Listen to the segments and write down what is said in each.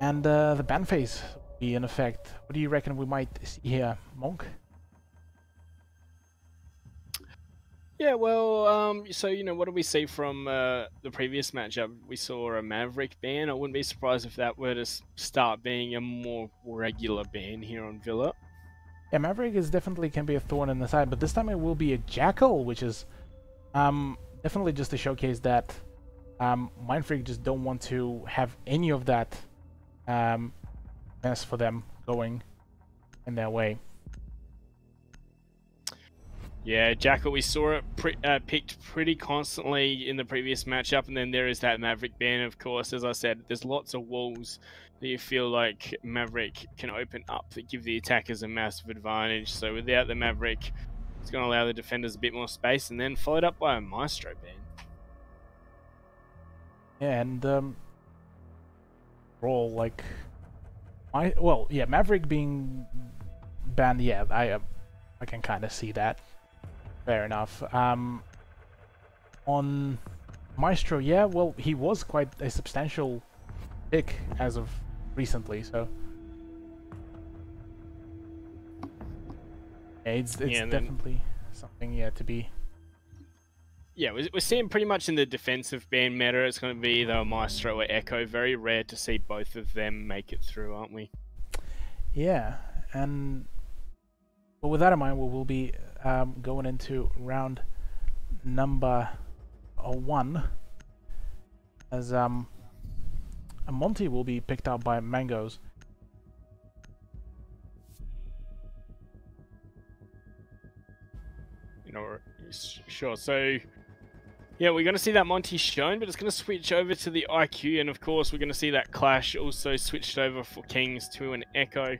And the ban phase will be in effect. What do you reckon we might see here, Monk? Yeah, well, so, what did we see from the previous matchup? We saw a Maverick ban. I wouldn't be surprised if that were to start being a more regular ban here on Villa. Yeah, Maverick is definitely can be a thorn in the side, but this time it will be a Jackal, which is definitely just to showcase that Mindfreak just don't want to have any of that mess for them going in their way. Yeah, Jackal, we saw it picked pretty constantly in the previous matchup, and then there is that Maverick ban, of course. As I said, there's lots of walls that you feel like Maverick can open up that give the attackers a massive advantage. So without the Maverick, it's going to allow the defenders a bit more space, and then followed up by a Maestro ban. Yeah, and roll like Maverick being banned. Yeah, I can kind of see that. Fair enough. On Maestro, yeah, well, he was quite a substantial pick as of recently, so yeah, it's definitely something to be. Yeah, we're seeing pretty much in the defensive ban meta, it's going to be either Maestro or Echo. Very rare to see both of them make it through, aren't we? Yeah, and well, with that in mind, we will be going into round number 1 as a Monty will be picked up by Mangoes. Sure. So yeah, we're going to see that Monty shown, but it's going to switch over to the IQ, and of course we're going to see that Clash also switched over for Kings to an Echo.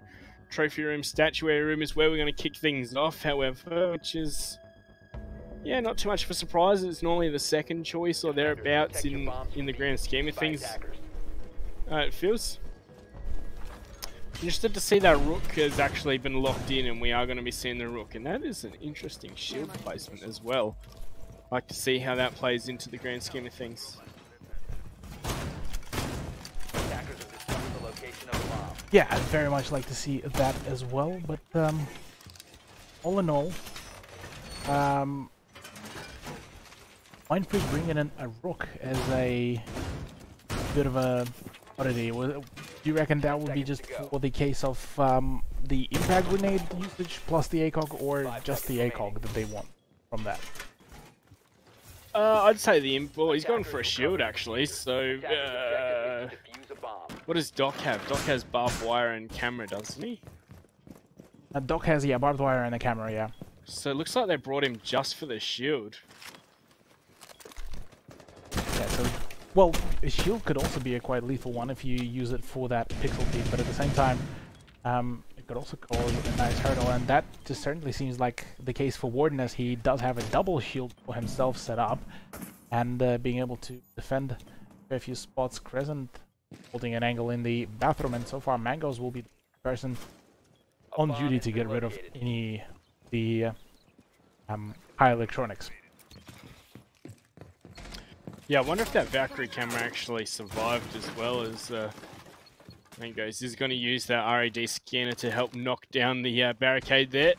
Trophy room, statuary room is where we're going to kick things off, however, which is, yeah, not too much of a surprise. It's normally the second choice or thereabouts in the grand scheme of things. It feels interested to see that Rook has actually been locked in, and we are going to be seeing the Rook, and that is an interesting shield placement as well. I'd like to see how that plays into the grand scheme of things. Yeah, I'd very much like to see that as well, but all in all, Mindfreak bringing in a Rook as a bit of a oddity. Do you reckon that would be just for the case of the impact grenade usage plus the ACOG, or just the ACOG that they want from that? I'd say well, he's going for a shield actually, so what does Doc have? Doc has barbed wire and camera, doesn't he? Doc has, yeah, barbed wire and a camera, yeah. So it looks like they brought him just for the shield. Yeah, so, well, a shield could also be a quite lethal one if you use it for that pixel feed, but at the same time, it could also cause a nice hurdle, and that just certainly seems like the case for Warden, as he does have a double shield for himself set up, and being able to defend a few spots. Crescent holding an angle in the bathroom, and so far Mangoes will be the person on duty to get rid of any the high electronics. Yeah, I wonder if that Valkyrie camera actually survived as well as Mangoes is going to use that RED scanner to help knock down the barricade there.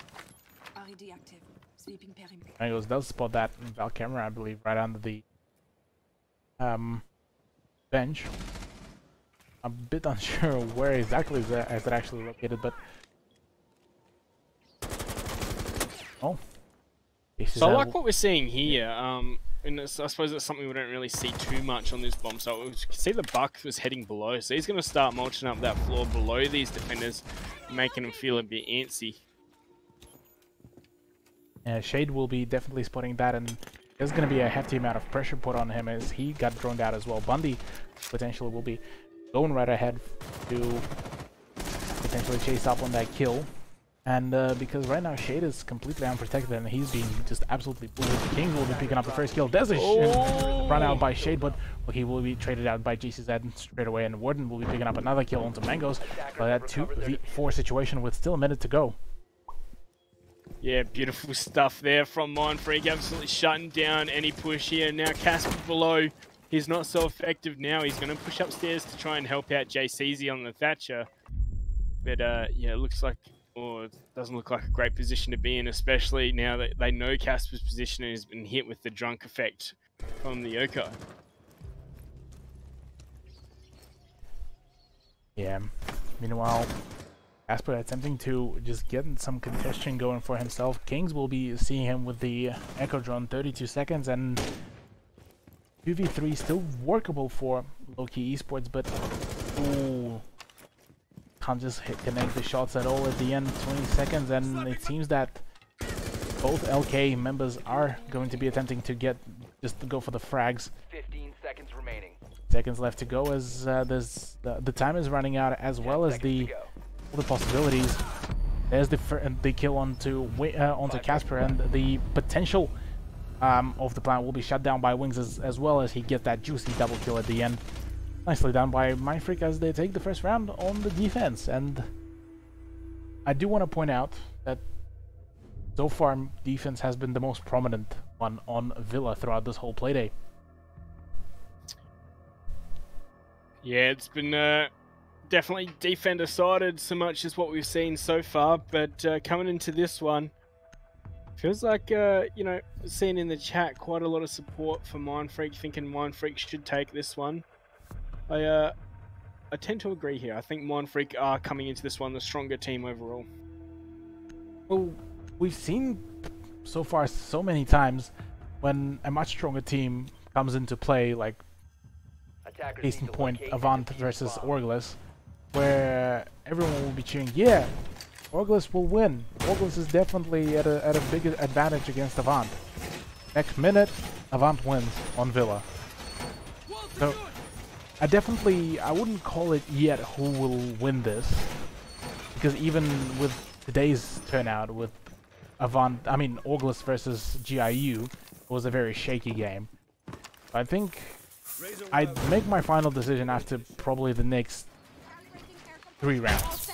RED active. Sweeping perimeter. Mangoes does spot that Val camera, I believe, right under the bench. A bit unsure where exactly is it actually located, but oh. So I like what we're seeing here. And I suppose that's something we don't really see too much on this bomb. So we can see the Buck was heading below, so he's going to start mulching up that floor below these defenders, making them feel a bit antsy. Yeah, Shade will be definitely spotting that, and there's going to be a hefty amount of pressure put on him as he got droned out as well. Bundy potentially will be going right ahead to potentially chase up on that kill. And because right now Shade is completely unprotected and he's being just absolutely bullied, Kings will be picking up the first kill. There's a run out by Shade, but he will be traded out by GCZ straight away, and Warden will be picking up another kill onto Mangoes. But that 2v4 situation with still a minute to go. Yeah, beautiful stuff there from Mindfreak, absolutely shutting down any push here. Now Casper below, he's not so effective now. He's going to push upstairs to try and help out JCZ on the Thatcher. But yeah, it looks like, or it doesn't look like a great position to be in, especially now that they know Casper's position and has been hit with the drunk effect from the Yoko. Yeah. Meanwhile, Casper attempting to just get some congestion going for himself. Kings will be seeing him with the Echo Drone, 32 seconds, and 2v3 still workable for Lowkey Esports, but ooh, can't just connect the shots at all at the end. 20 seconds, and it seems that both LK members are going to be attempting to go for the frags. 15 seconds remaining. Seconds left to go as the time is running out, as well as all the possibilities. There's the kill onto Casper, and the potential of the plan will be shut down by Wings as well as he gets that juicy double kill at the end. Nicely done by Mindfreak as they take the first round on the defense. And I do want to point out that so far defense has been the most prominent one on Villa throughout this whole playday. Yeah, it's been definitely defender-sided so much as what we've seen so far, but coming into this one, feels like, you know, seeing in the chat quite a lot of support for Mindfreak, thinking Mindfreak should take this one. I tend to agree here. I think Mindfreak are coming into this one the stronger team overall. Well, we've seen so far so many times when a much stronger team comes into play, like case in point, Avant versus Orglis, where everyone will be cheering, yeah, Orglis will win. Orglis is definitely at a big advantage against Avant. Next minute, Avant wins on Villa. So, I wouldn't call it yet who will win this, because even with today's turnout, with Orglis versus GIU, it was a very shaky game. I think I'd make my final decision after probably the next 3 rounds.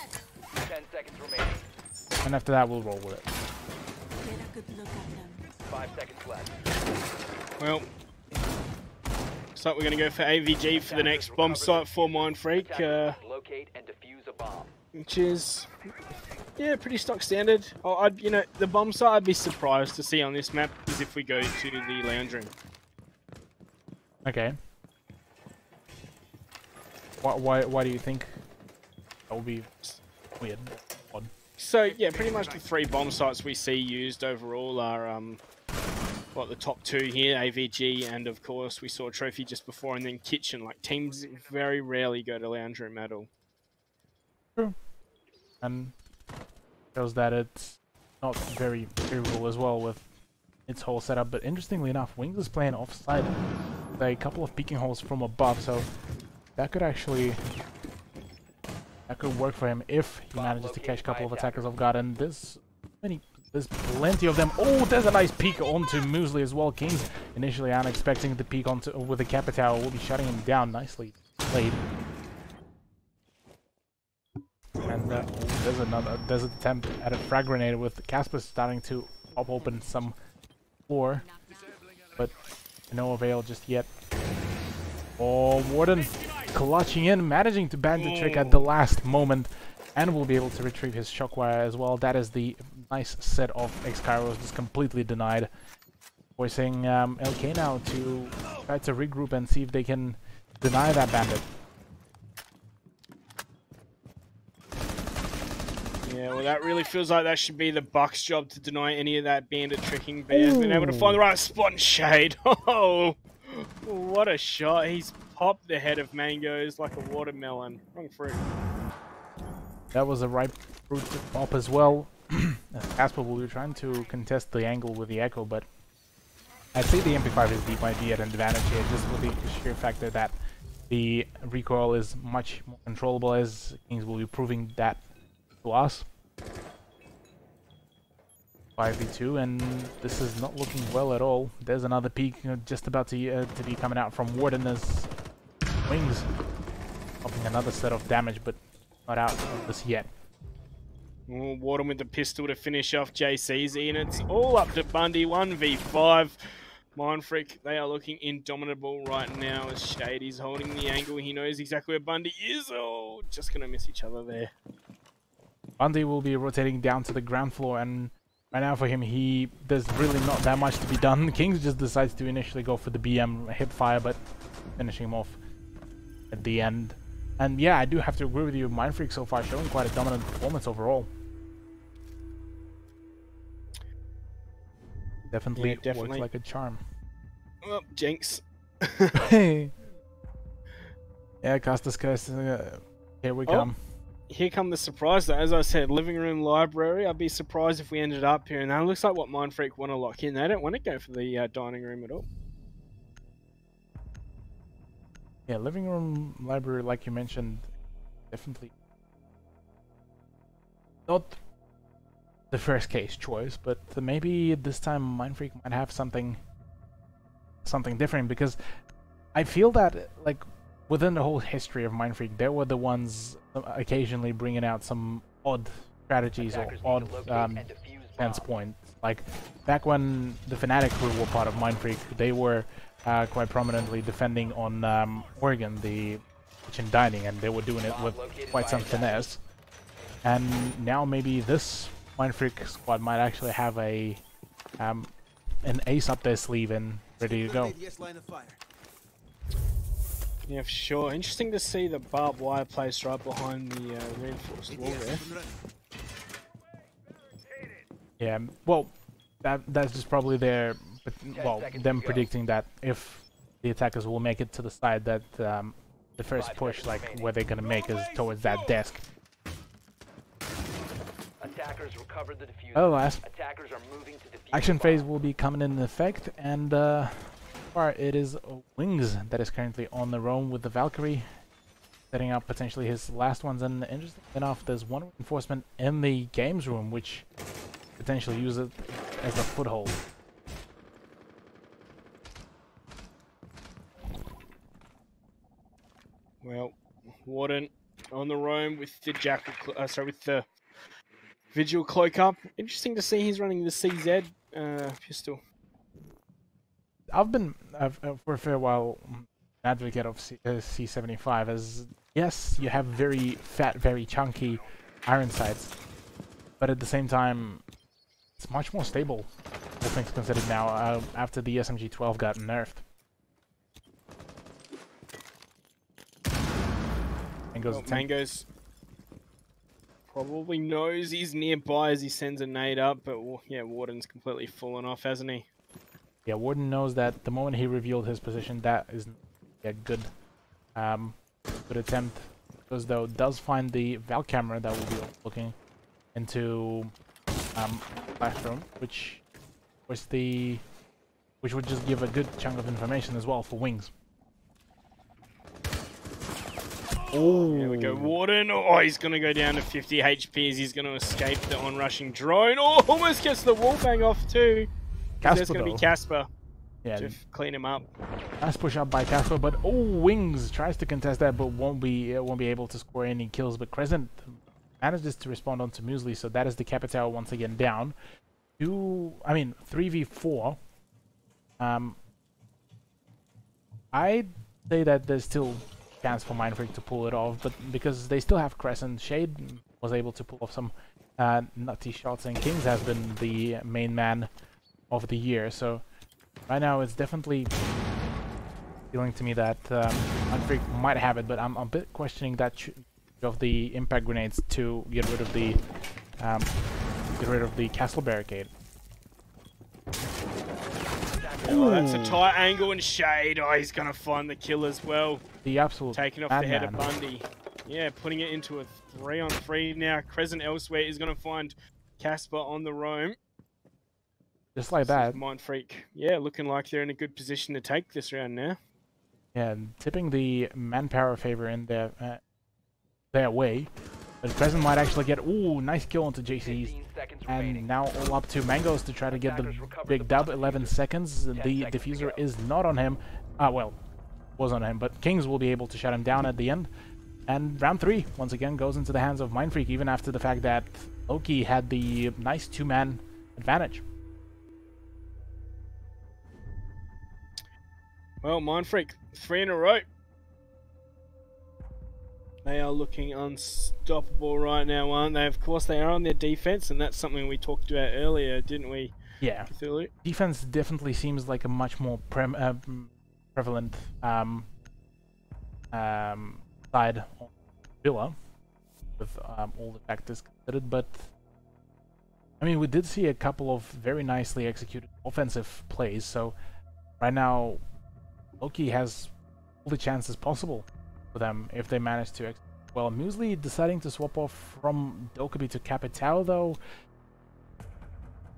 10 seconds remaining. And after that, we'll roll with it. 5 seconds left. Well, looks like we're going to go for AVG for the next bomb site for Mindfreak, Locate and defuse a bomb. which is, yeah, pretty stock standard. You know, the bomb site I'd be surprised to see on this map is if we go to the lounge room. Okay. Why do you think that would be weird? Odd. So yeah, pretty much the 3 bomb sites we see used overall are the top 2 here, AVG, and of course we saw Trophy just before, and then Kitchen. Like, teams very rarely go to lounge room at all. True. And shows that it's not very favorable as well with its whole setup. But interestingly enough, Wings is playing offside with a couple of peeking holes from above, so that could work for him if he manages to catch a couple of attackers off guard. And there's plenty of them. Oh, there's a nice peek onto Muesli as well. Kings initially aren't expecting the peek onto with the Kappa Tower. Will be shutting him down. Nicely played. And there's an attempt at a frag grenade with Casper starting to pop open some floor, but no avail just yet. Oh, Warden clutching in, managing to ban the trick at the last moment, and will be able to retrieve his shockwire as well. That is the nice set of X-Kairos, just completely denied. Forcing LK now to try to regroup and see if they can deny that bandit. Yeah, well, that really feels like that should be the Bucks' job to deny any of that bandit tricking, but he has been able to find the right spot and shade. Oh, what a shot. He's popped the head of Mangoes like a watermelon. Wrong fruit. That was a ripe fruit to pop as well. Casper will be trying to contest the angle with the Echo, but I'd say the MP5SD might be at an advantage here, just with the sheer factor that the recoil is much more controllable, as Kings will be proving that to us. 5v2, and this is not looking well at all. There's another peek, just about to be coming out from Warden as Wings popping another set of damage, but not out of this yet. Oh, Warden with the pistol to finish off JCZ, and it's all up to Bundy. 1v5. Mindfreak, they are looking indomitable right now as Shady's holding the angle. He knows exactly where Bundy is. Oh, just going to miss each other there. Bundy will be rotating down to the ground floor, and right now for him, there's really not that much to be done. Kings just decides to initially go for the BM hip fire, but finishing him off at the end. And yeah, I do have to agree with you. Mindfreak so far showing quite a dominant performance overall. Definitely works like a charm. Oh, jinx. Yeah, Castus Curse. Here we come. Here come the surprise though. As I said, living room library. I'd be surprised if we ended up here. And that looks like what Mindfreak want to lock in. They don't want to go for the dining room at all. Yeah, living room library, like you mentioned, definitely not the first case choice, but maybe this time Mindfreak might have something different, because I feel that like within the whole history of Mindfreak, there were the ones occasionally bringing out some odd strategies or odd defense points. Like back when the Fnatic crew were part of Mindfreak, they were quite prominently defending on Oregon, the kitchen dining, and they were doing it with quite some finesse. And now maybe this Mindfreak squad might actually have a an ace up their sleeve and ready to go. Yeah, for sure. Interesting to see the barbed wire placed right behind the reinforced wall there. Yeah, well, that's just probably them predicting that if the attackers will make it to the side, that the first push, like where they're gonna make, is towards that desk. Attackers recovered the diffuser. Oh, last Attackers are moving to defuse action the phase bomb. will be coming in effect, and so far it is Wings that is currently on the roam with the Valkyrie, setting up potentially his last ones. And interesting enough, there's one reinforcement in the games room which potentially use it as a foothold. Well, Warden on the roam with the jackal, with the Vigil cloak up. Interesting to see he's running the CZ pistol. I've been for a fair while an advocate of C75, as yes, you have very fat, very chunky iron sights, but at the same time, it's much more stable, all things considered now, after the SMG-12 got nerfed. Mango's probably knows he's nearby as he sends a nade up, but yeah, Warden's completely fallen off, hasn't he? Yeah, Warden knows that the moment he revealed his position, that is a good attempt. Because though does find the Val camera that will be looking into classroom, which would just give a good chunk of information as well for Wings. Oh, there we go, Warden. Oh, he's going to go down to 50 HP as he's going to escape the onrushing drone. Oh, almost gets the wall bang off too. There's going to be Casper to clean him up. Nice push up by Casper, but oh, Wings tries to contest that, but won't be able to score any kills. But Crescent manages to respond onto Muesli, so that is the Capitao once again down. 3v4. I'd say that there's still chance for Mindfreak to pull it off, but because they still have Crescent, Shade was able to pull off some nutty shots, and Kings has been the main man of the year. So right now it's definitely feeling to me that Mindfreak might have it, but I'm a bit questioning that of the impact grenades to get rid of the castle barricade. Oh, that's a tight angle, and Shade. Oh, he's going to find the kill as well. The absolute taking off the head of Bundy. Yeah, putting it into a 3-on-3 now. Crescent elsewhere is going to find Casper on the roam. Just like that. Mindfreak. Yeah, looking like they're in a good position to take this round now. Yeah, tipping the manpower favor in their way. But Crescent might actually get, ooh, nice kill onto JC's. And now all up to Mangoes to try to get the big dub. 11 seconds. The diffuser is not on him. Well, was on him, but Kings will be able to shut him down at the end. And round 3 once again goes into the hands of Mindfreak, even after the fact that Lowkey had the nice 2-man advantage. Well, Mindfreak, 3 in a row. They are looking unstoppable right now, aren't they? Of course, they are on their defense, and that's something we talked about earlier, didn't we? Yeah. Cthulhu? Defense definitely seems like a much more prevalent side on Villa, with all the factors considered. But I mean, we did see a couple of very nicely executed offensive plays. So right now, Lowkey has all the chances possible for them if they manage to execute well. Muesli deciding to swap off from Dokkaebi to Capitao, though.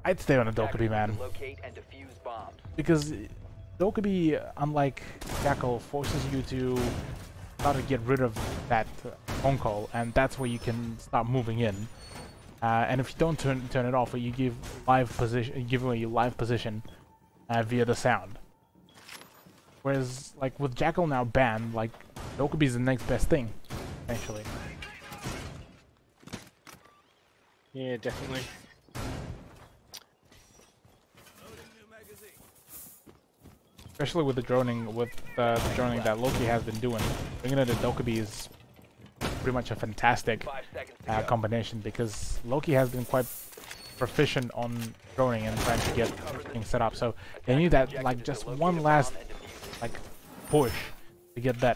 I'd stay on a Dokkaebi, man. Locate and defuse bombs. Because Dokkaebi, unlike Jackal, forces you to start to get rid of that phone call, and that's where you can start moving in. And if you don't turn it off, you give away your live position via the sound. Whereas, like with Jackal now banned, like Dokkaebi is the next best thing, essentially. Yeah, definitely. Especially with the droning, that Lowkey has been doing. Bringing it to Dokkaebi is pretty much a fantastic combination, because Lowkey has been quite proficient on droning and trying to get things set up. So they need that, like, just one last push to get the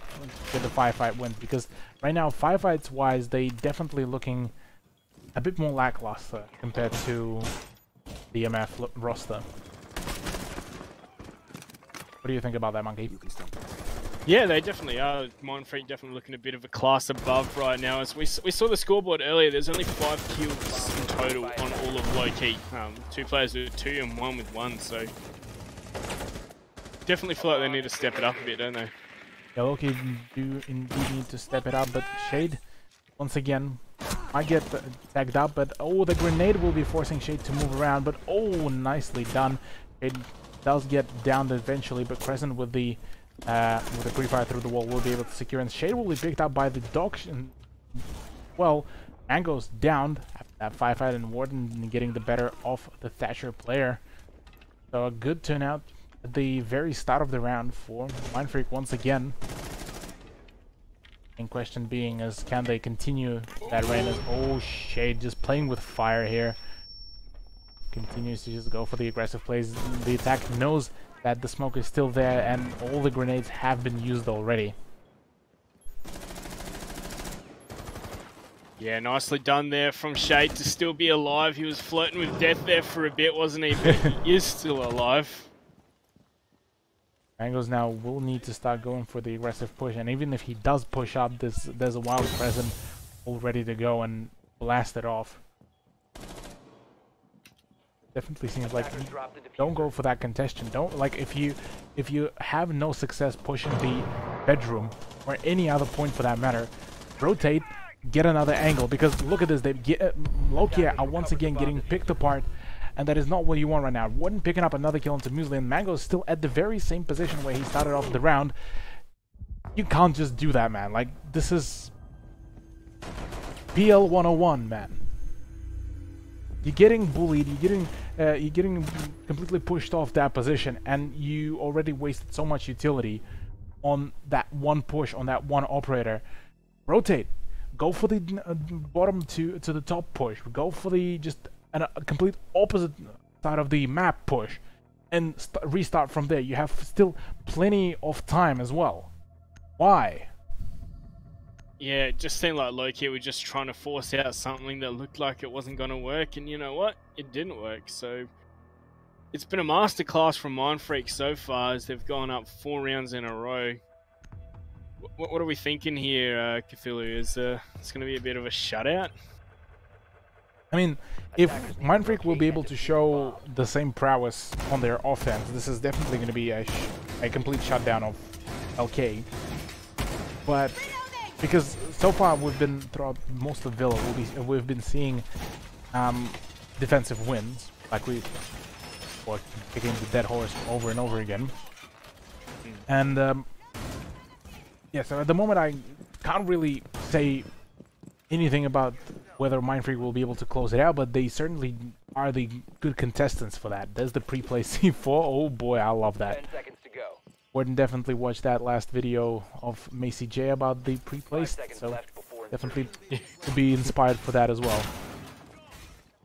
firefight win, because right now firefights wise they definitely looking a bit more lackluster compared to the MF roster. What do you think about that, Monkey? Yeah, they definitely are. Mindfreak definitely looking a bit of a class above right now. As we saw the scoreboard earlier, there's only 5 kills in total on all of Lowkey. 2 players with 2 and 1 with 1, so definitely feel like they need to step it up a bit, don't they? Yeah, Lowkey do indeed need to step it up, but Shade, once again, might get tagged up, but oh, the grenade will be forcing Shade to move around, but oh, nicely done. Shade does get downed eventually, but Crescent with the pre-fire through the wall will be able to secure, and Shade will be picked up by the dog. Well, Mango's downed after that firefight, and Warden getting the better of the Thatcher player. So a good turnout at the very start of the round for Mindfreak once again. In question being is, can they continue that reign? Oh, Shade just playing with fire here. Continues to just go for the aggressive plays. The attack knows that the smoke is still there, and all the grenades have been used already. Yeah, nicely done there from Shade to still be alive. He was flirting with death there for a bit, wasn't he? But he is still alive. Mangoes now will need to start going for the aggressive push, and even if he does push up, there's a wild present all ready to go and blast it off. Definitely seems like don't go for that contention. Don't, like, if you have no success pushing the bedroom or any other point for that matter, rotate, get another angle, because look at this, they get Lowkey are once again getting picked apart, and that is not what you want right now. Warden picking up another kill into Muesli, and Mango is still at the very same position where he started off the round. You can't just do that, man. Like, this is PL 101, man. You're getting bullied, you're getting completely pushed off that position, and you already wasted so much utility on that one push, on that one operator. Rotate. Go for the bottom to the top push. Go for the a complete opposite side of the map push, and restart from there. You have still plenty of time as well. Why? Yeah, it just seemed like Lowkey were just trying to force out something that looked like it wasn't going to work, and you know what? It didn't work, so it's been a masterclass from Mindfreak so far as they've gone up 4 rounds in a row. What are we thinking here, Cthulhu? Is it's going to be a bit of a shutout? I mean, if Mindfreak will be able to show the same prowess on their offense, this is definitely going to be a complete shutdown of LK. But because so far we've been, throughout most of Villa, we've been seeing defensive wins, like or kicking the dead horse over and over again. And yeah, so at the moment I can't really say anything about whether Mindfreak will be able to close it out, but they certainly are the good contestants for that. There's the pre-play C4. Oh boy, I love that. 10 seconds to go. Warden definitely watched that last video of Macy J about the 5 pre-placed, seconds so left before definitely to be inspired for that as well.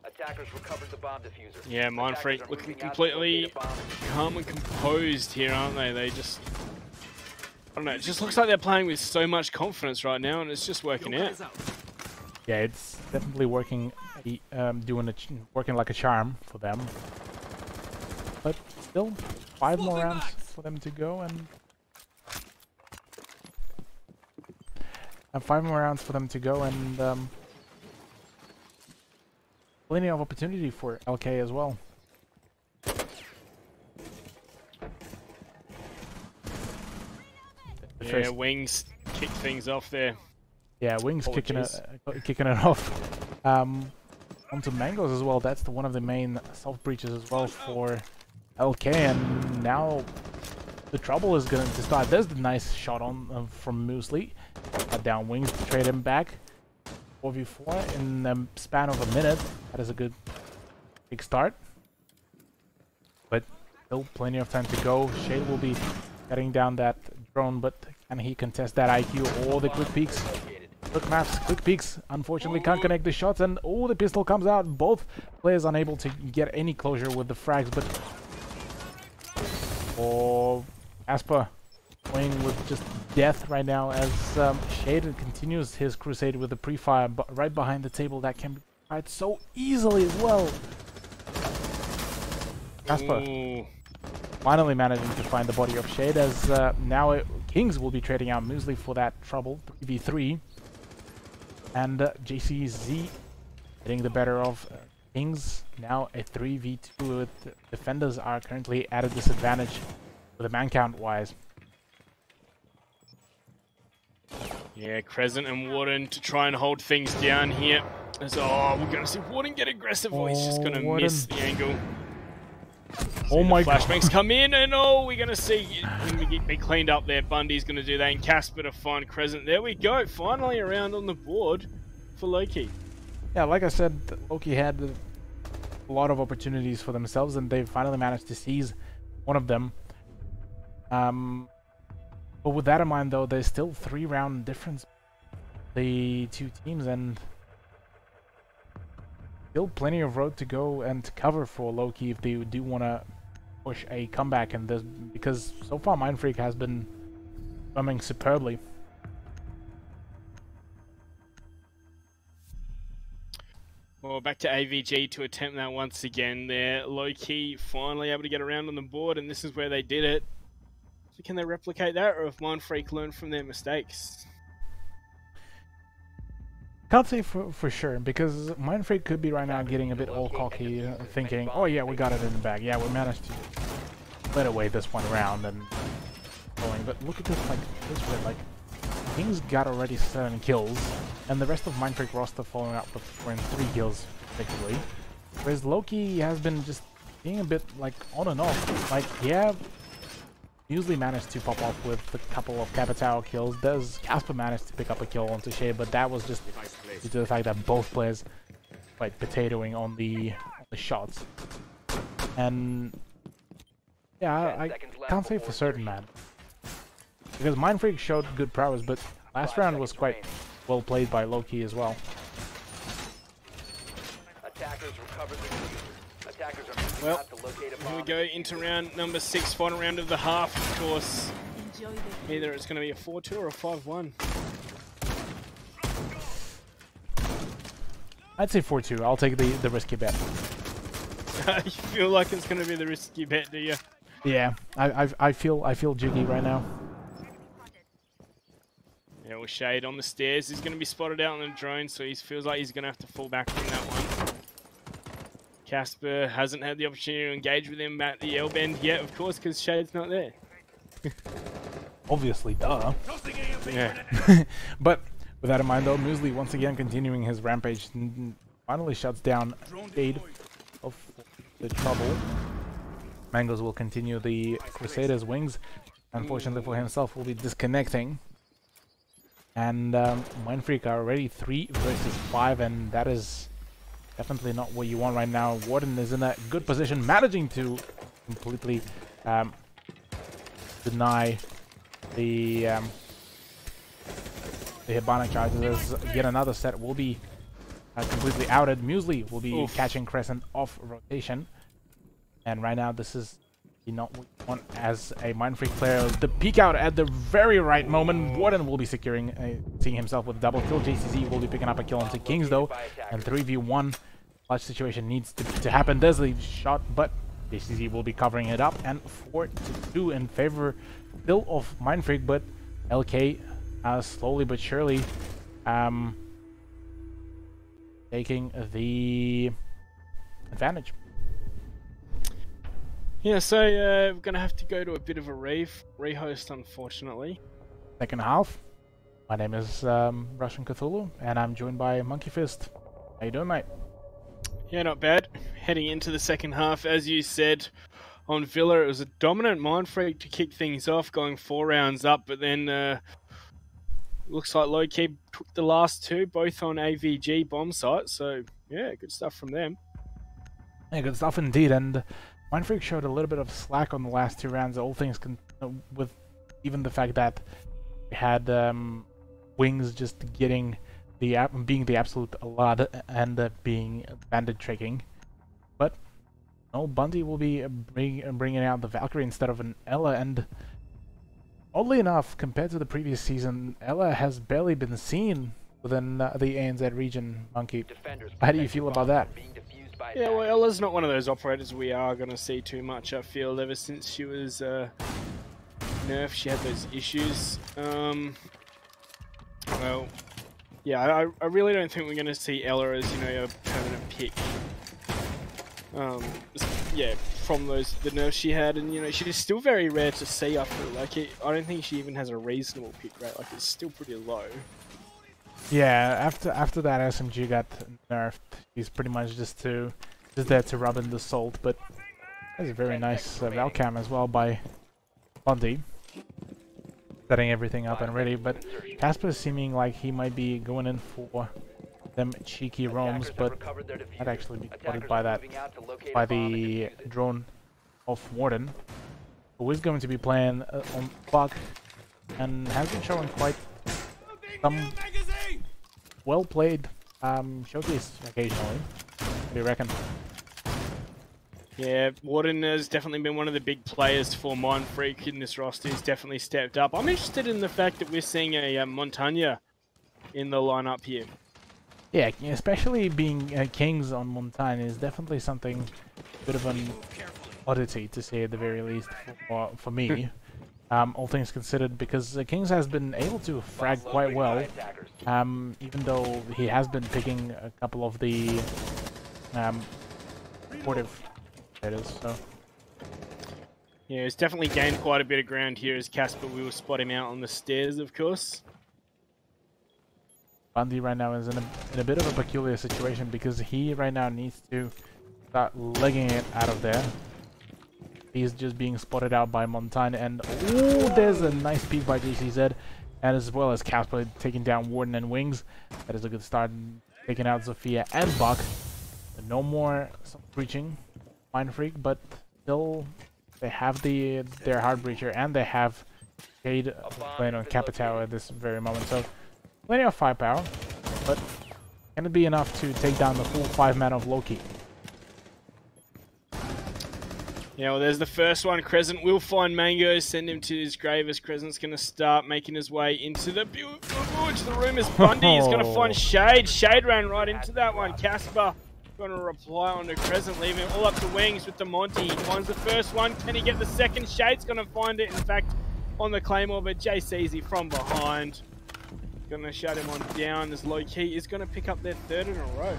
Attackers recovered the bomb diffuser. Yeah, Attackers Mindfreak are looking moving out to locate completely a bomb diffuser. calm and composed here, aren't they? They just... I don't know, it just looks like they're playing with so much confidence right now, and it's just working out. Yeah, it's definitely working, working like a charm for them. But still, 5 more rounds for them to go, and 5 more rounds for them to go, and plenty of opportunity for LK as well. Yeah, Wings kick things off there. Yeah, Wings kicking it off. Onto Mangoes as well. That's one of the main soft breaches as well for LK, and now the trouble is going to start. There's the nice shot on from Muesli. Down Wings to trade him back. 4v4 in the span of a minute. That is a good big start. But still plenty of time to go. Shade will be cutting down that drone, but can he contest that IQ? All the quick peeks. Quick maps, quick peeks. Unfortunately can't connect the shots, and oh, the pistol comes out. Both players unable to get any closure with the frags, but Asper playing with just death right now as Shade continues his crusade with the pre-fire right behind the table. That can be tried so easily as well. Asper finally managing to find the body of Shade, as now Kings will be trading out Muesli for that trouble, 3v3. And JCZ getting the better of Kings. Now a 3v2 with defenders are currently at a disadvantage with the man count wise. Yeah, Crescent and Warden to try and hold things down here. As, oh, we're going to see Warden get aggressive. Oh, he's just going to miss the angle. Oh my god. Flashbangs come in, and oh, we're going to see it be cleaned up there. Bundy's going to do that, and Casper to find Crescent. There we go. Finally around on the board for Lowkey. Yeah, like I said, Lowkey had a lot of opportunities for themselves, and they finally managed to seize one of them. But with that in mind, though, there's still 3-round difference the two teams, and still plenty of road to go and to cover for Lowkey if they do want to push a comeback in this, because so far Mindfreak has been swimming superbly. Well, back to AVG to attempt that once again there. Lowkey finally able to get around on the board, and this is where they did it. So can they replicate that, or if Mindfreak learned from their mistakes? Can't say for sure, because Mindfreak could be right now getting a bit all cocky, thinking, oh yeah, we got it in the bag. Yeah, we managed to let away this one round and going. But look at this, like, this way, like, Kings got already 7 kills, and the rest of Mindfreak roster following up with 3 kills, effectively. Whereas Lowkey has been just being a bit, like, on and off. Like, yeah, usually managed to pop off with a couple of Capitao kills. Does Casper managed to pick up a kill onto Shea, but that was just due to the fact that both players quite potatoing on the shots. And yeah, I can't say for certain, man, because Mindfreak showed good prowess, but last round was quite well played by Lowkey as well. Attackers recovered the diffuser. Attackers are moving Well, out to locate a here we bomb. go into round number 6, final round of the half, of course. Either it's going to be a 4-2 or a 5-1. I'd say 4-2. I'll take the risky bet. You feel like it's going to be the risky bet, do you? Yeah, I feel jiggy right now. Yeah, well, Shade on the stairs. He's going to be spotted out on the drone, so he feels like he's going to have to fall back from that one. Casper hasn't had the opportunity to engage with him at the L-bend yet, of course, because Shade's not there. Obviously, duh. Yeah. But with that in mind, though, Muesli once again continuing his rampage, finally shuts down Shade of the trouble. Mangoes will continue the Crusaders' wings. Unfortunately for himself, will be disconnecting. And Mindfreak are already 3 versus 5, and that is definitely not what you want right now. Warden is in a good position, managing to completely deny the Hibana charges. As yet another set will be completely outed. Muesli will be catching Crescent off rotation. And right now, this is not what you want as a Mindfreak player. The peek out at the very right moment. Warden will be seeing himself with a double kill. JCZ will be picking up a kill onto Kings though. And 3v1 clutch situation needs to happen. There's the shot, but JCZ will be covering it up. And 4-2 in favor still of Mindfreak, but LK slowly but surely taking the advantage. Yeah, so we're going to have to go to a bit of a rehost, unfortunately. Second half. My name is Russian Cthulhu, and I'm joined by Monkey Fist. How you doing, mate? Yeah, not bad. Heading into the second half, as you said, on Villa, it was a dominant Mindfreak to kick things off, going 4 rounds up, but then looks like Lowkey took the last 2, both on AVG bomb site, so yeah, good stuff from them. Yeah, good stuff indeed, and Mindfreak showed a little bit of slack on the last 2 rounds, all things with even the fact that we had Wings just getting being the absolute lot and being bandit tricking. But no, Bundy will be bringing out the Valkyrie instead of an Ella, and oddly enough, compared to the previous season, Ella has barely been seen within the ANZ region. Monkey, how do you feel about that? Yeah, well, Ella's not one of those operators we are going to see too much, I feel. Ever since she was nerfed, she had those issues. Well, yeah, I really don't think we're going to see Ella as, you know, a permanent pick. Yeah, from the nerfs she had, and, you know, she's still very rare to see, I feel like. I don't think she even has a reasonable pick rate, like, it's still pretty low. Yeah, after that SMG got nerfed, he's pretty much just there to rub in the salt. But that's a very nice Valcam as well by Bundy, setting everything up and ready. But Casper is seeming like he might be going in for them cheeky roams, but might actually be spotted by the drone of Warden, who is going to be playing on Buck and has been showing quite some well played showcase occasionally. What do you reckon? Yeah, Warden has definitely been one of the big players for Mindfreak in this roster. He's definitely stepped up. I'm interested in the fact that we're seeing a Montagna in the lineup here. Yeah, especially being Kings on Montaigne is definitely something, a bit of an oddity to say at the very least for me. All things considered, because Kings has been able to frag quite well, even though he has been picking a couple of the supportive players. So yeah, he's definitely gained quite a bit of ground here as Casper. We will spot him out on the stairs, of course. Bundy right now is in a bit of a peculiar situation because he right now needs to start legging it out of there. He's just being spotted out by Montaigne, and ooh, there's a nice peek by JCZ, and as well as Casper taking down Warden and Wings. That is a good start, taking out Zofia and Buck. No more breaching Mindfreak, but still they have their Heart Breacher, and they have Shade playing on Capitao at this very moment. So plenty of firepower, but can it be enough to take down the full 5-man of Lowkey? Yeah, well, there's the first one. Crescent will find Mango, send him to his grave as Crescent's going to start making his way into the the room as Bundy is going to find Shade. Shade ran right into that one. Casper going to reply on to Crescent, leaving it all up to Wings with the Monty. He finds the first one. Can he get the second? Shade's going to find it, in fact, on the Claymore, but JCZ from behind. Going to shut him on down as Lowkey is going to pick up their 3rd in a row.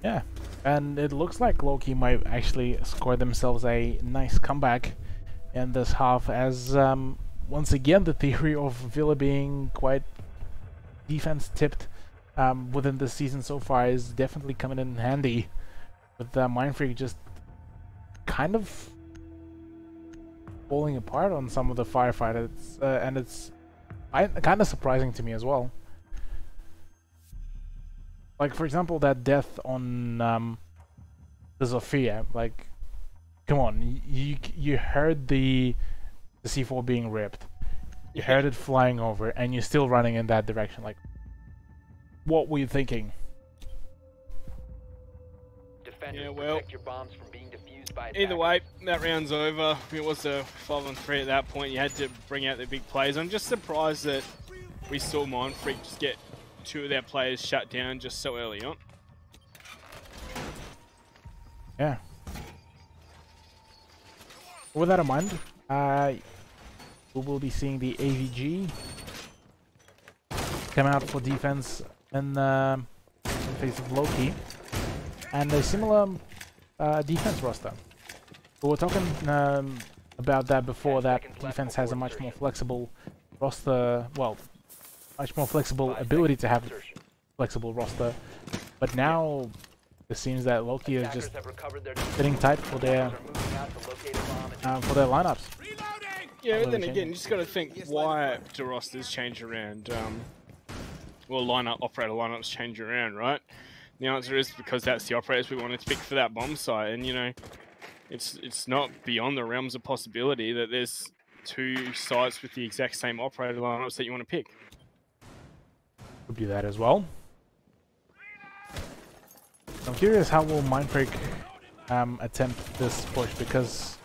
Yeah, and it looks like Lowkey might actually score themselves a nice comeback in this half, as once again the theory of Villa being quite defense tipped within the season so far is definitely coming in handy, with Mindfreak just kind of falling apart on some of the firefighters, and it's kind of surprising to me as well. Like, for example, that death on the Zofia. Like, come on, you heard the the C4 being ripped. You heard it flying over, and you're still running in that direction. Like, what were you thinking? Defenders, well, protect your bombs from being defused by either attackers. way, that round's over. It was a 5-on-3 at that point. You had to bring out the big plays. I'm just surprised that we saw Mindfreak just get 2 of their players shut down just so early on. Yeah. With that in mind, we will be seeing the AVG come out for defense in face of Lowkey, and a similar defense roster. We were talking about that before, that defense has a much more flexible roster, well, much more flexible ability to have a flexible roster, but now it seems that Lowkey is just sitting tight for their lineups. Yeah, but then again, you just got to think why do rosters change around. Well, operator lineups change around, right? The answer is because that's the operators we wanted to pick for that bomb site, and you know, it's not beyond the realms of possibility that there's 2 sites with the exact same operator lineups that you want to pick. Could do that as well. I'm curious how will Mindfreak attempt this push, because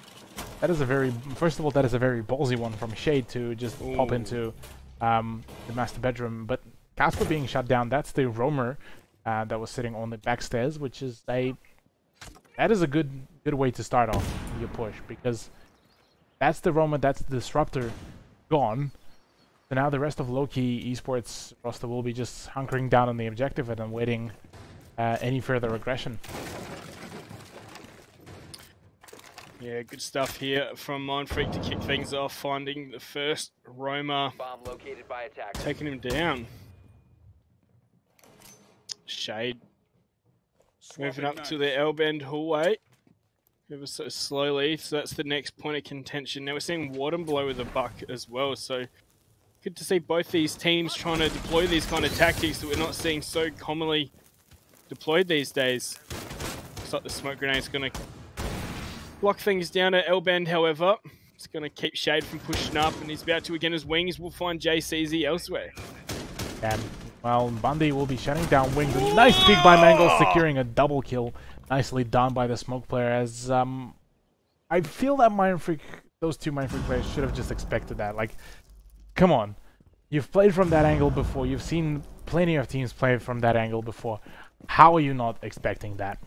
that is a very, first of all, that is a very ballsy one from Shade to just pop into the master bedroom. But Casper being shut down, that's the roamer that was sitting on the back stairs, which is that is a good way to start off your push, because that's the roamer, that's the disruptor gone. So now the rest of Lowkey Esports roster will be just hunkering down on the objective and then waiting any further aggression. Yeah, good stuff here from Mindfreak to kick things off, finding the first roamer, Bomb located by attackers. taking him down. Shade moving up to the L-bend hallway ever so slowly, so that's the next point of contention. Now we're seeing Warden below with a buck as well, so good to see both these teams trying to deploy these kind of tactics that we're not seeing so commonly deployed these days. Looks like the smoke grenade's going to block things down at L-bend, however. It's going to keep Shade from pushing up, and he's about to again as wings. We'll find JCZ elsewhere. And, well, Bundy will be shutting down wings. A nice peek by Mangle, securing a double kill. Nicely done by the smoke player, as I feel that Mindfreak, those 2 Mindfreak players should have just expected that. Like, come on. You've played from that angle before. You've seen plenty of teams play from that angle before. How are you not expecting that?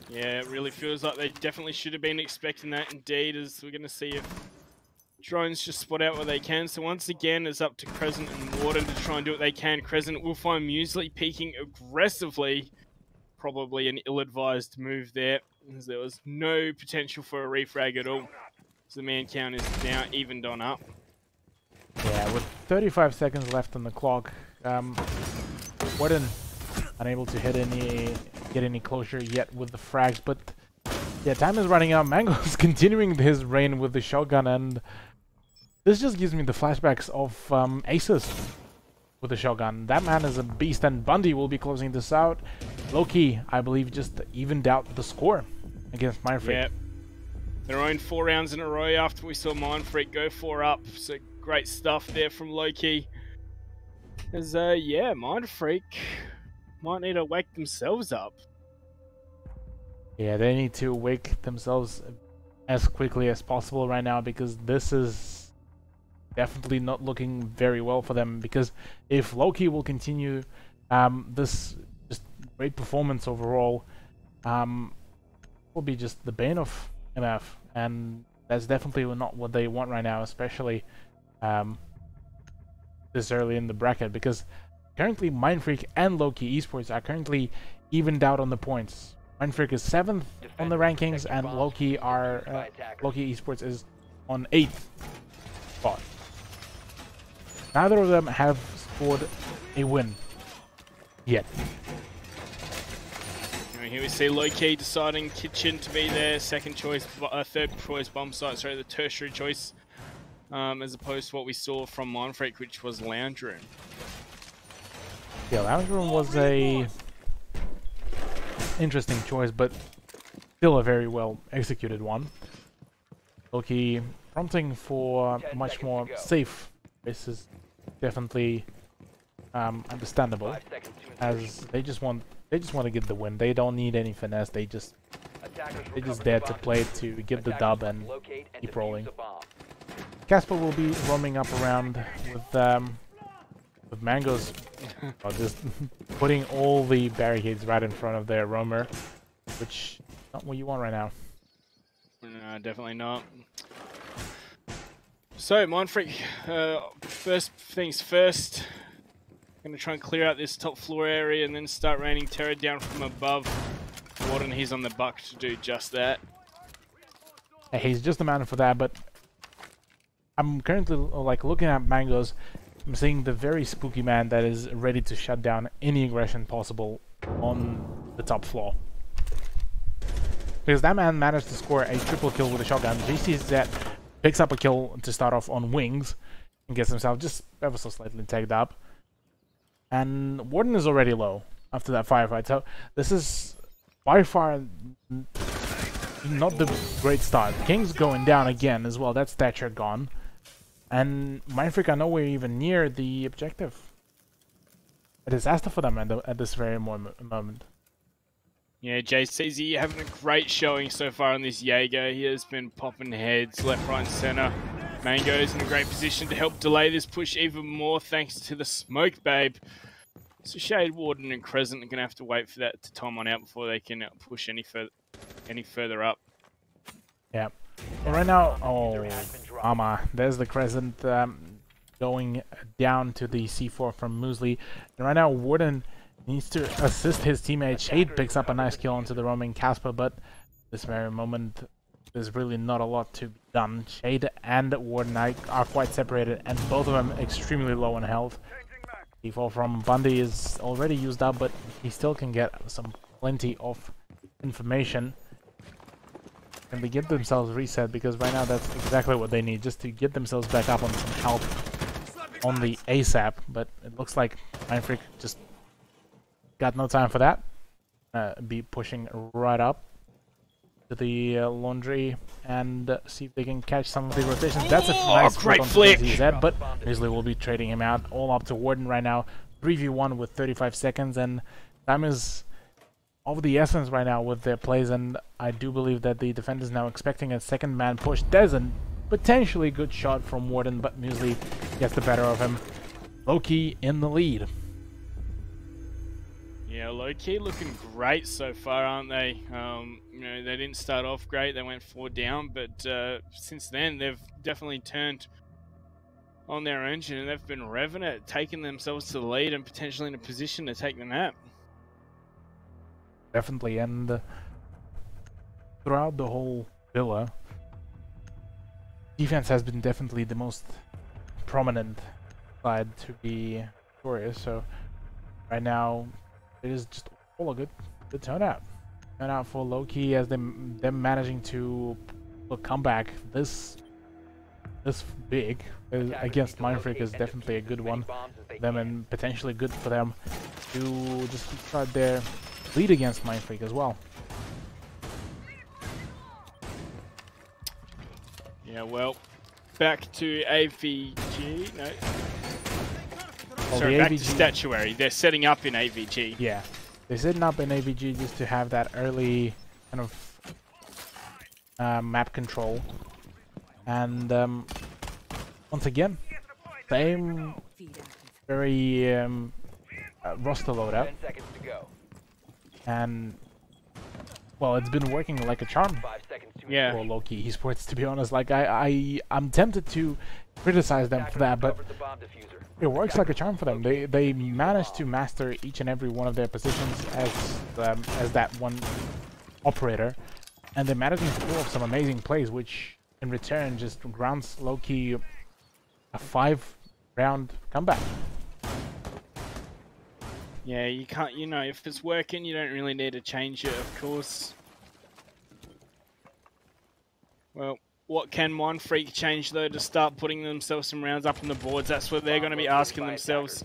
Yeah, it really feels like they definitely should have been expecting that indeed, as we're going to see if drones just spot out what they can. So once again, it's up to Crescent and Warden to try and do what they can. Crescent will find Muesli peeking aggressively. Probably an ill-advised move there, as there was no potential for a refrag at all. So the man count is now evened on up. Yeah, with 35 seconds left on the clock, Warden unable to get any closure yet with the frags, but yeah, time is running out. Mango's continuing his reign with the shotgun, and this just gives me the flashbacks of Aces with the shotgun. That man is a beast, and Bundy will be closing this out. Lowkey, I believe, just evened out the score against Mindfreak. Yeah, their own 4 rounds in a row after we saw Mindfreak go 4 up. So great stuff there from Lowkey. As yeah, Mindfreak might need to wake themselves up. Yeah, they need to wake themselves as quickly as possible right now, because this is definitely not looking very well for them. Because if Lowkey will continue this just great performance overall, will be just the bane of MF, and that's definitely not what they want right now, especially this early in the bracket, because currently Mindfreak and Lowkey Esports are currently evened out on the points. Mindfreak is 7th on the rankings, and Lowkey Esports is on 8th spot. Neither of them have scored a win yet. And here we see Lowkey deciding Kitchen to be their third choice bomb site, sorry, the tertiary choice, as opposed to what we saw from Mindfreak, which was Lounge Room. Yeah, Lounge Room was a interesting choice, but still a very well executed one. Lowkey prompting for much more safe. This is definitely understandable, 5 seconds to as insertion. they just want to get the win. They don't need any finesse. They just dare to play to get the dub and keep rolling. Casper will be roaming up around with Mangoes, just putting all the barricades right in front of their roamer, which is not what you want right now. No, definitely not. So, Mindfreak, first things first. Gonna try and clear out this top floor area and then start raining terror down from above. Warden, he's on the buck to do just that. Yeah, he's just the man for that, but I'm currently like looking at Mangoes. I'm seeing the very spooky man that is ready to shut down any aggression possible on the top floor. Because that man managed to score a triple kill with a shotgun. JCZ picks up a kill to start off on wings and gets himself just ever so slightly tagged up. And Warden is already low after that firefight, so this is by far not the great start. King's going down again as well. That's Thatcher gone. And Mindfreak are nowhere even near the objective. A disaster for them at this very moment. Yeah, JCZ having a great showing so far on this Jaeger. He has been popping heads left, right, and center. Mango's in a great position to help delay this push even more thanks to the smoke, babe. So Shade, Warden, and Crescent are going to have to wait for that to time on out before they can push any further up. Yeah. Well, right now, Mama, there's the Crescent going down to the C4 from Muesli. And right now, Warden needs to assist his teammate. Shade picks up a nice kill onto the roaming Casper, but this very moment, there's really not a lot to be done. Shade and Warden are quite separated, and both of them extremely low on health. D4 from Bundy is already used up, but he still can get plenty of information. And they get themselves reset, because right now that's exactly what they need, just to get themselves back up on some health on the ASAP. But it looks like Mindfreak just got no time for that. Be pushing right up to the laundry and see if they can catch some of the rotations. That's a nice great flick! ZZ, but Muesli will be trading him out. All up to Warden right now. 3v1 with 35 seconds, and time is of the essence right now with their plays, and I do believe that the defenders now expecting a second man push. There's a potentially good shot from Warden, but Muesli gets the better of him. Lowkey in the lead. Yeah, Lowkey looking great so far, aren't they? You know, they didn't start off great. They went 4 down, but since then they've definitely turned on their engine and they've been revving it, taking themselves to the lead and potentially in a position to take the map. Definitely, and throughout the whole villa, defense has been definitely the most prominent side to be victorious. So right now, it is just all a good turnout. Turnout for Lowkey, as them managing to come back this big against Mindfreak is definitely a good one for them, and potentially good for them to just start their lead against Mindfreak as well. Yeah, well, back to AVG. No. Well, Sorry, the back AVG, to Statuary. They're setting up in AVG. yeah, they're setting up in AVG just to have that early kind of map control. And once again, same very roster loadout. 10 seconds to go. And well, it's been working like a charm 5 seconds to Yeah. for Lowkey Esports, to be honest. Like I'm tempted to criticize them for that, but recovered the bomb diffuser. it works like a charm for them. They manage to master each and every one of their positions as that one operator, and they're managing to pull off some amazing plays, which in return just grants Lowkey a 5-round comeback. Yeah, you can't, you know, if it's working, you don't really need to change it, of course. Well, what can Mindfreak change, though, to start putting themselves some rounds up on the boards? That's what they're going to be asking themselves.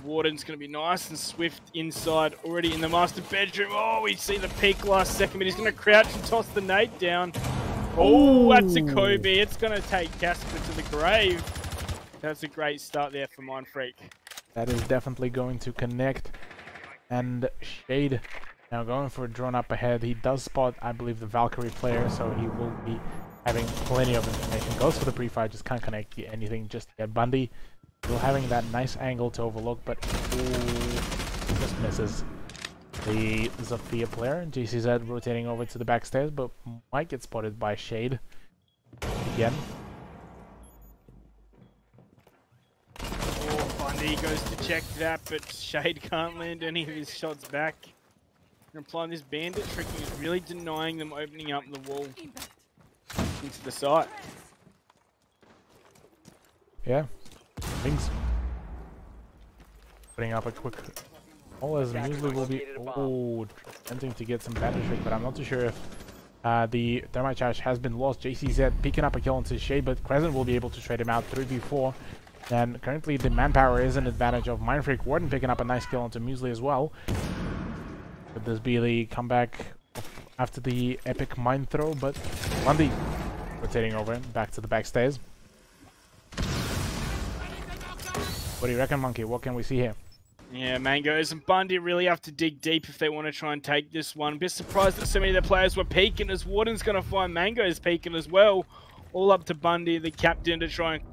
Warden's going to be nice and swift inside, already in the master bedroom. Oh, we see the peak last second, but he's going to crouch and toss the nade down. Oh, that's a Kobe. It's going to take Casper to the grave. That's a great start there for Mindfreak. That is definitely going to connect. And Shade now going for a drone up ahead. He does spot, I believe, the Valkyrie player, so he will be having plenty of information. Goes for the pre-fire, just can't connect anything just yet. Bundy still having that nice angle to overlook, but just misses the Zofia player. GCZ rotating over to the backstairs, but might get spotted by Shade again. Oh, Bundy goes to check that, but Shade can't land any of his shots back. And applying this bandit tricking is really denying them opening up the wall into the site. Yeah, Things putting up a quick. All as usually will be attempting to get some bandit trick, but I'm not too sure if the thermite charge has been lost. JCZ picking up a kill into Shade, but Crescent will be able to trade him out 3v4. And currently the manpower is an advantage of Mindfreak. Warden picking up a nice kill into Muesli as well. Could this be the comeback after the epic mind throw? But Bundy rotating over back to the backstairs. What do you reckon, Monkey? What can we see here? Yeah, Mangoes and Bundy really have to dig deep if they want to try and take this one. Bit surprised that so many of the players were peeking, as Warden's going to find Mangoes peeking as well. All up to Bundy, the captain, to try and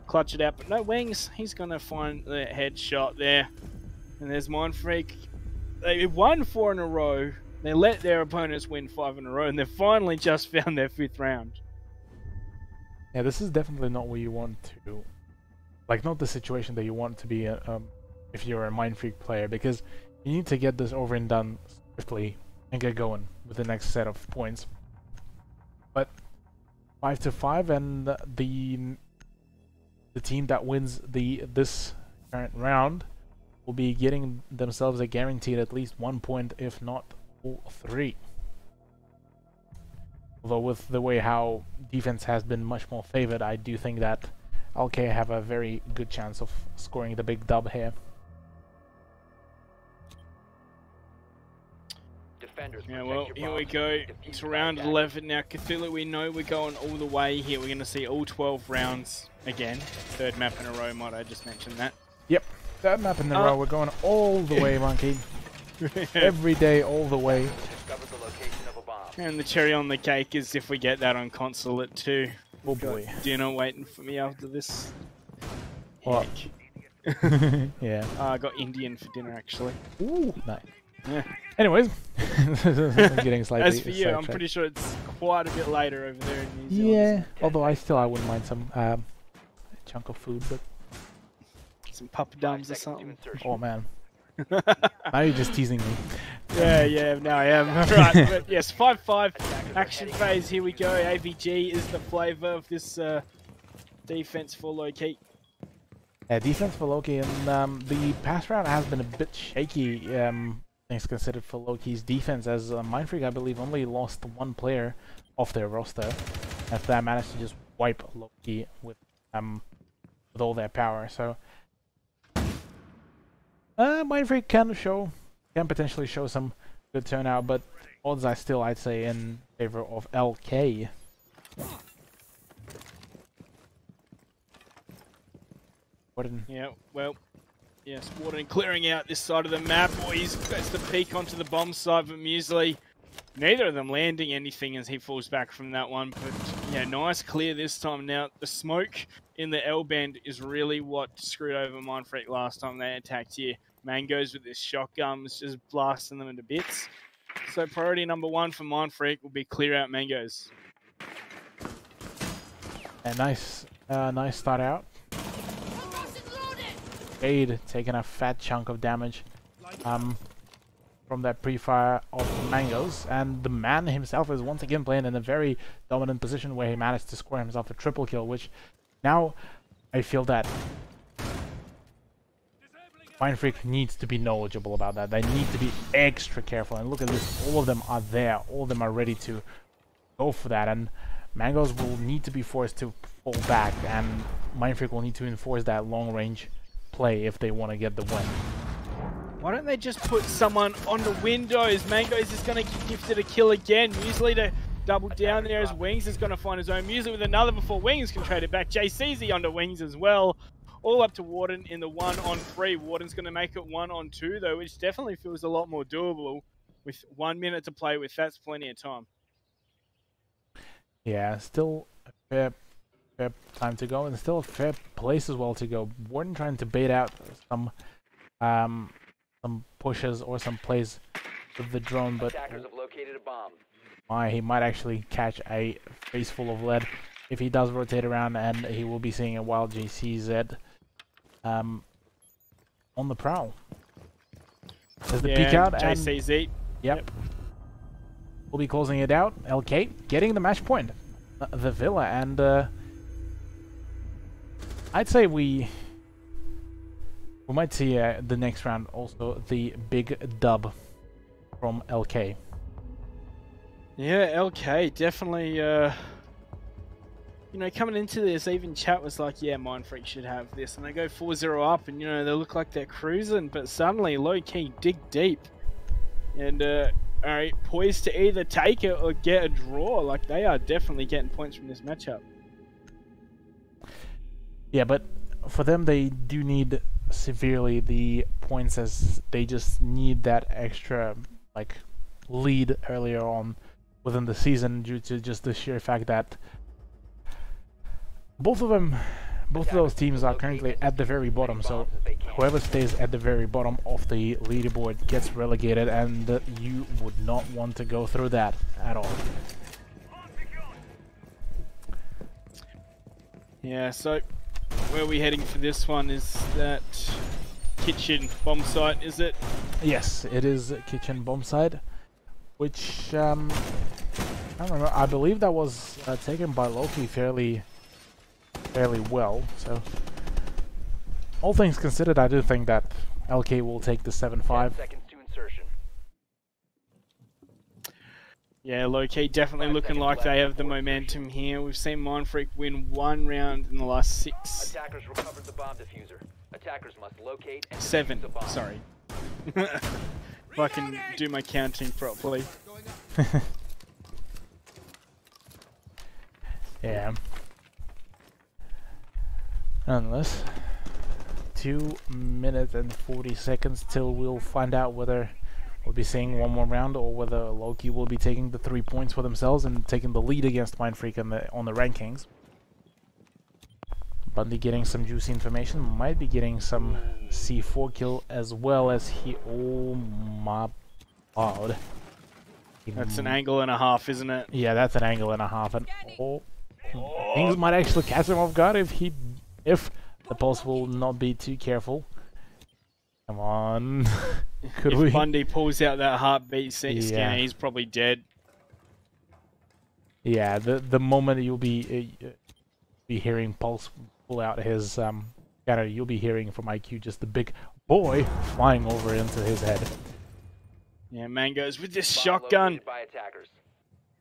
clutch it out. But no wings. He's going to find the headshot there. And there's Mindfreak. They won 4 in a row. They let their opponents win 5 in a row. And they've finally just found their 5th round. Yeah, this is definitely not what you want to... Like, not the situation that you want to be if you're a Mindfreak player, because you need to get this over and done swiftly and get going with the next set of points. But 5-5, and the team that wins this current round will be getting themselves a guaranteed at least 1 point, if not all 3. Although with the way how defense has been much more favored, I do think that LK have a very good chance of scoring the big dub here. Yeah, well, here we go. It's round 11 now. Cthulhu, we know we're going all the way here. We're going to see all 12 rounds again. 3rd map in a row, might I just mention that? Yep, 3rd map in a row. We're going all the way, Monkey. Every day, all the way. And the cherry on the cake is if we get that on console at 2. Oh boy. Dinner waiting for me after this. What? Yeah. I got Indian for dinner, actually. Ooh, nice. Yeah. Anyways, getting slightly as for you, I'm pretty sure it's quite a bit later over there in New Zealand. Yeah, although I wouldn't mind some chunk of food, but some papadums or something. Oh man, now you're just teasing me. Yeah, now I am. Right, but yes, 5-5 action phase. Here we go. AVG is the flavour of this defense for Lowkey. Yeah, defense for Lowkey, and the past round has been a bit shaky, things considered for Lowkey's defense, as Mindfreak, I believe, only lost 1 player off their roster after that managed to just wipe Lowkey with all their power. So Mindfreak can potentially show some good turnout, but odds are still, I'd say, in favor of LK. Warden. Yeah, well, yes, Warden clearing out this side of the map. He's gets the peek onto the bomb side of Muesli. Neither of them landing anything as he falls back from that one, but yeah, nice clear this time. Now, the smoke in the L bend is really what screwed over Mindfreak last time they attacked here. Mangoes with this shotgun is just blasting them into bits. So priority number 1 for Mindfreak will be clear out Mangoes. A nice start out. Aid taking a fat chunk of damage from that pre-fire of Mangoes, and the man himself is once again playing in a very dominant position where he managed to score himself a triple kill, which now I feel that Mindfreak needs to be knowledgeable about that. They need to be extra careful, and look at this, all of them are there, all of them are ready to go for that, and Mangoes will need to be forced to fall back, and Mindfreak will need to enforce that long range play if they want to get the win. Why don't they just put someone on the windows? Mangoes is going to get gifted a kill again. Muesli to double down there as Wings is going to find his own music with another before Wings can trade it back. JCZ onto Wings as well. All up to Warden in the 1-on-3. Warden's going to make it 1-on-2 though, which definitely feels a lot more doable with 1 minute to play with. That's plenty of time. Yeah, still a fair time to go, and still a fair place as well to go. Warden trying to bait out some pushes or some plays with the drone, but Attackers have located a bomb. he might actually catch a face full of lead if he does rotate around, and he will be seeing a wild JCZ on the prowl. There's the peek out, and JCZ. Yep. We'll be closing it out. LK getting the match point. The Villa, and I'd say we might see the next round also the big dub from LK. Yeah, LK definitely. You know, coming into this, even chat was like, "Yeah, Mindfreak should have this," and they go 4-0 up, and you know they look like they're cruising, but suddenly Lowkey dig deep, and are poised to either take it or get a draw. Like, they are definitely getting points from this matchup. Yeah, but for them, they do need severely the points, as they just need that extra like lead earlier on within the season, due to just the sheer fact that both of those teams are currently at the very bottom. So whoever stays at the very bottom of the leaderboard gets relegated, and you would not want to go through that at all. Yeah, so where are we heading for this one? Is that kitchen bomb site, is it? Yes, it is kitchen bomb site, which I don't remember. I believe that was taken by Lowkey fairly well. So all things considered, I do think that LK will take the 7-5. 10 seconds to insertion. Yeah, Lowkey definitely looking like they have the momentum here. We've seen Mindfreak win 1 round in the last 6. Attackers recovered the bomb diffuser. Attackers must locate and 7, defuse the bomb. sorry. If I can do my counting properly. Yeah. Nonetheless, 2 minutes and 40 seconds till we'll find out whether we'll be seeing one more round or whether Lowkey will be taking the 3 points for themselves and taking the lead against Mindfreak on the rankings. Bundy getting some juicy information, might be getting some C4 kill as well as he. Oh my god. That's an angle and a half, isn't it? Yeah, that's an angle and a half, and things might actually catch him off guard if the pulse will not be too careful. Come on. If Bundy pulls out that heartbeat scanner, he's probably dead. Yeah, the moment you'll be hearing Pulse pull out his scanner, you'll be hearing from IQ just the big boy flying over into his head. Yeah, Mangoes with this Bomb shotgun. located by attackers.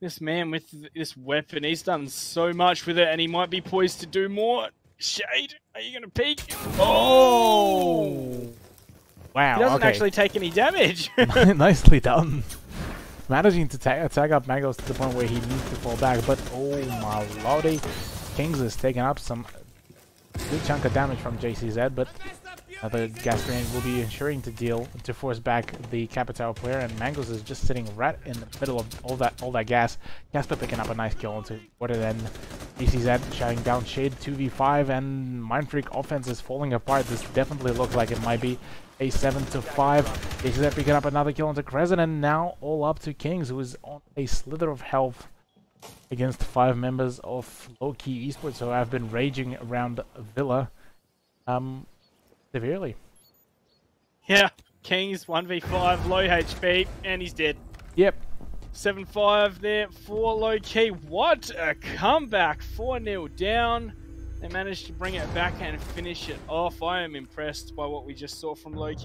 This man with this weapon, he's done so much with it, and he might be poised to do more. Shade, are you going to peek? Oh! Wow, He doesn't actually take any damage. Nicely done. Managing to tag up Mangoes to the point where he needs to fall back, but oh my lordy. Kings is taking up some good chunk of damage from JCZ, but the gas grenade will be ensuring to force back the Capital player, and Mangoes is just sitting right in the middle of all that gas. Casper picking up a nice kill onto Quarter, then JCZ shutting down Shade 2v5, and Mindfreak offense is falling apart. This definitely looks like it might be a 7-5. JCZ picking up another kill onto Crescent, and now all up to Kings, who is on a slither of health against 5 members of Lowkey Esports, who have been raging around Villa severely. Yeah, Kings 1v5, low HP, and he's dead. Yep. 7-5 there for Lowkey. What a comeback! 4-0 down. They managed to bring it back and finish it off. I am impressed by what we just saw from Lowkey.